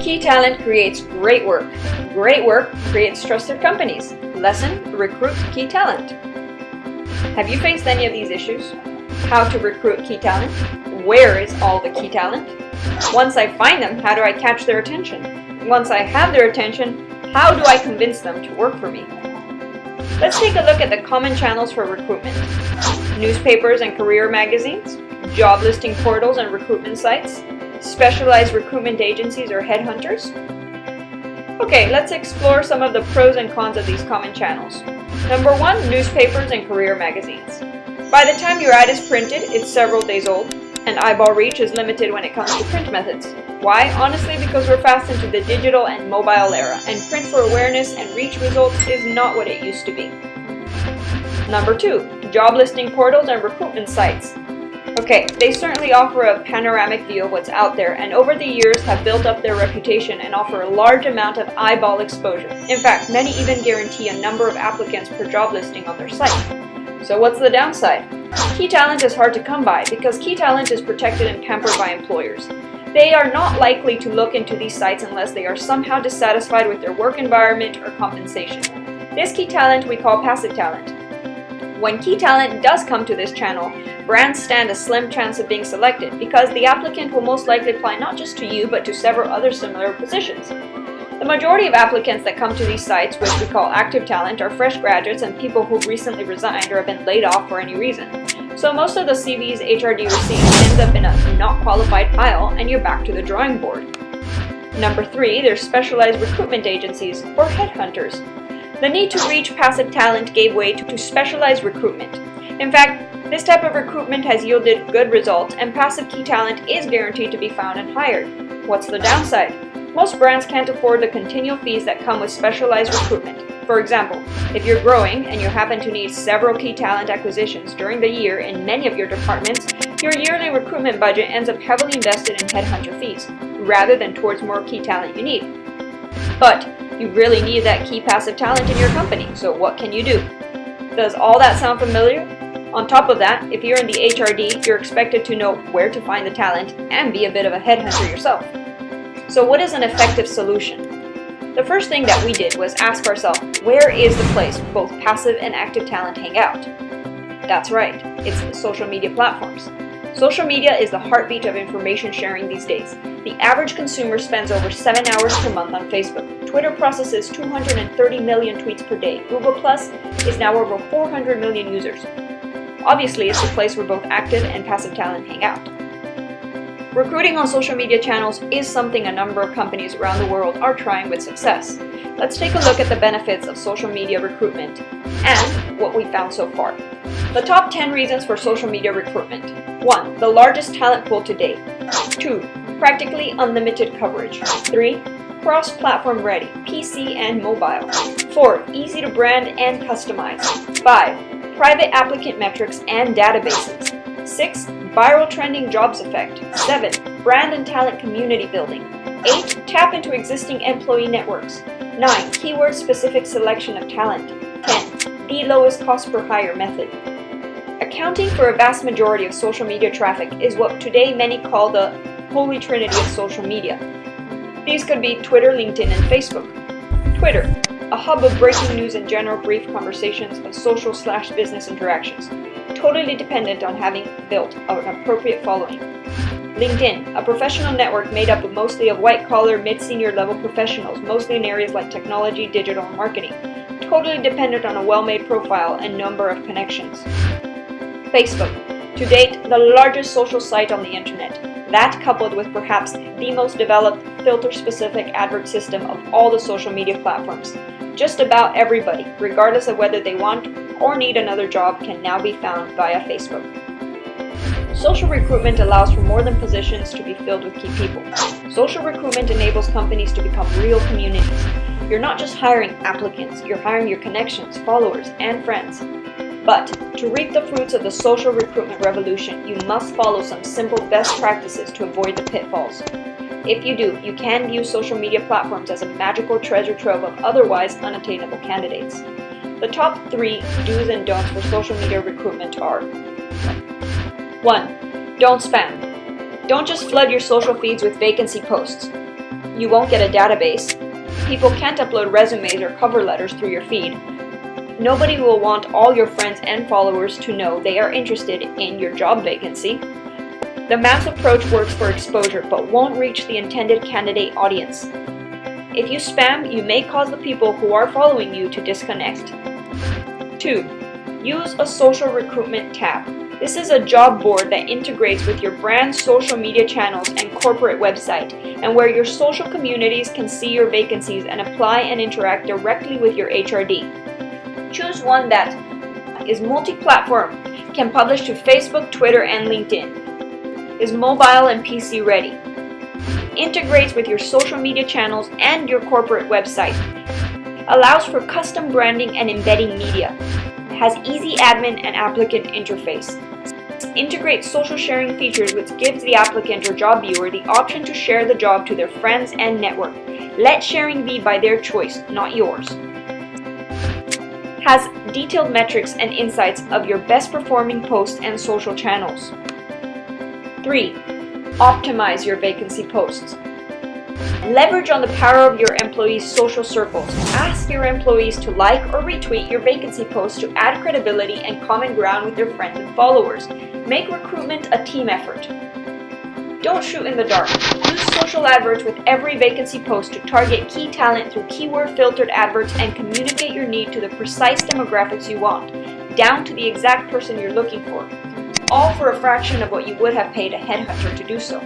Key talent creates great work. Great work creates trusted companies. Lesson: recruit key talent. Have you faced any of these issues? How to recruit key talent? Where is all the key talent? Once I find them, how do I catch their attention? Once I have their attention, how do I convince them to work for me? Let's take a look at the common channels for recruitment. Newspapers and career magazines, job listing portals and recruitment sites, specialized recruitment agencies or headhunters. Okay, let's explore some of the pros and cons of these common channels. Number 1, newspapers and career magazines. By the time your ad is printed, it's several days old, and eyeball reach is limited when it comes to print methods. Why? Honestly, because we're fast into the digital and mobile era, and print for awareness and reach results is not what it used to be. Number 2, job listing portals and recruitment sites. Okay, they certainly offer a panoramic view of what's out there, and over the years have built up their reputation and offer a large amount of eyeball exposure. In fact, many even guarantee a number of applicants per job listing on their site. So what's the downside? Key talent is hard to come by because key talent is protected and pampered by employers. They are not likely to look into these sites unless they are somehow dissatisfied with their work environment or compensation. This key talent we call passive talent. When key talent does come to this channel, brands stand a slim chance of being selected because the applicant will most likely apply not just to you but to several other similar positions. The majority of applicants that come to these sites, which we call active talent, are fresh graduates and people who've recently resigned or have been laid off for any reason. So most of the CVs HRD receives ends up in a not qualified pile and you're back to the drawing board. Number 3, there's specialized recruitment agencies or headhunters. The need to reach passive talent gave way to specialized recruitment. In fact, this type of recruitment has yielded good results and passive key talent is guaranteed to be found and hired. What's the downside? Most brands can't afford the continual fees that come with specialized recruitment. For example, if you're growing and you happen to need several key talent acquisitions during the year in many of your departments, your yearly recruitment budget ends up heavily invested in headhunter fees, rather than towards more key talent you need. But you really need that key passive talent in your company, so what can you do? Does all that sound familiar? On top of that, if you're in the HRD, you're expected to know where to find the talent and be a bit of a headhunter yourself. So what is an effective solution? The first thing that we did was ask ourselves, where is the place both passive and active talent hang out? That's right, it's the social media platforms. Social media is the heartbeat of information sharing these days. The average consumer spends over 7 hours per month on Facebook. Twitter processes 230 million tweets per day. Google Plus is now over 400 million users. Obviously, it's the place where both active and passive talent hang out. Recruiting on social media channels is something a number of companies around the world are trying with success. Let's take a look at the benefits of social media recruitment and what we found so far. The top 10 reasons for social media recruitment. 1. The largest talent pool to date. 2. Practically unlimited coverage. 3. Cross-platform ready, PC and mobile. 4. Easy to brand and customize. 5. Private applicant metrics and databases. 6. Viral trending jobs effect. 7. Brand and talent community building. 8. Tap into existing employee networks. 9. Keyword specific selection of talent. 10. The lowest cost per hire method. Accounting for a vast majority of social media traffic is what today many call the holy trinity of social media. These could be Twitter, LinkedIn, and Facebook. Twitter, a hub of breaking news and general brief conversations of social/business interactions, totally dependent on having built an appropriate following. LinkedIn, a professional network made up mostly of white-collar, mid-senior level professionals, mostly in areas like technology, digital, and marketing, totally dependent on a well-made profile and number of connections. Facebook, to date, the largest social site on the internet. That coupled with perhaps the most developed filter-specific advert system of all the social media platforms. Just about everybody, regardless of whether they want or need another job, can now be found via Facebook. Social recruitment allows for more than positions to be filled with key people. Social recruitment enables companies to become real communities. You're not just hiring applicants, you're hiring your connections, followers, and friends. But to reap the fruits of the social recruitment revolution, you must follow some simple best practices to avoid the pitfalls. If you do, you can view social media platforms as a magical treasure trove of otherwise unattainable candidates. The top 3 do's and don'ts for social media recruitment are: 1. Don't spam. Don't just flood your social feeds with vacancy posts. You won't get a database. People can't upload resumes or cover letters through your feed. Nobody will want all your friends and followers to know they are interested in your job vacancy. The mass approach works for exposure but won't reach the intended candidate audience. If you spam, you may cause the people who are following you to disconnect. 2. Use a social recruitment tab. This is a job board that integrates with your brand's social media channels and corporate website, and where your social communities can see your vacancies and apply and interact directly with your HRD. Choose one that is multi-platform, can publish to Facebook, Twitter, and LinkedIn, is mobile and PC ready, integrates with your social media channels and your corporate website, allows for custom branding and embedding media, has easy admin and applicant interface, integrates social sharing features which gives the applicant or job viewer the option to share the job to their friends and network. Let sharing be by their choice, not yours. Has detailed metrics and insights of your best performing posts and social channels. 3. Optimize your vacancy posts. Leverage on the power of your employees' social circles. Ask your employees to like or retweet your vacancy posts to add credibility and common ground with their friends and followers. Make recruitment a team effort. Don't shoot in the dark. Use social adverts with every vacancy post to target key talent through keyword-filtered adverts and communicate your need to the precise demographics you want, down to the exact person you're looking for, all for a fraction of what you would have paid a headhunter to do so.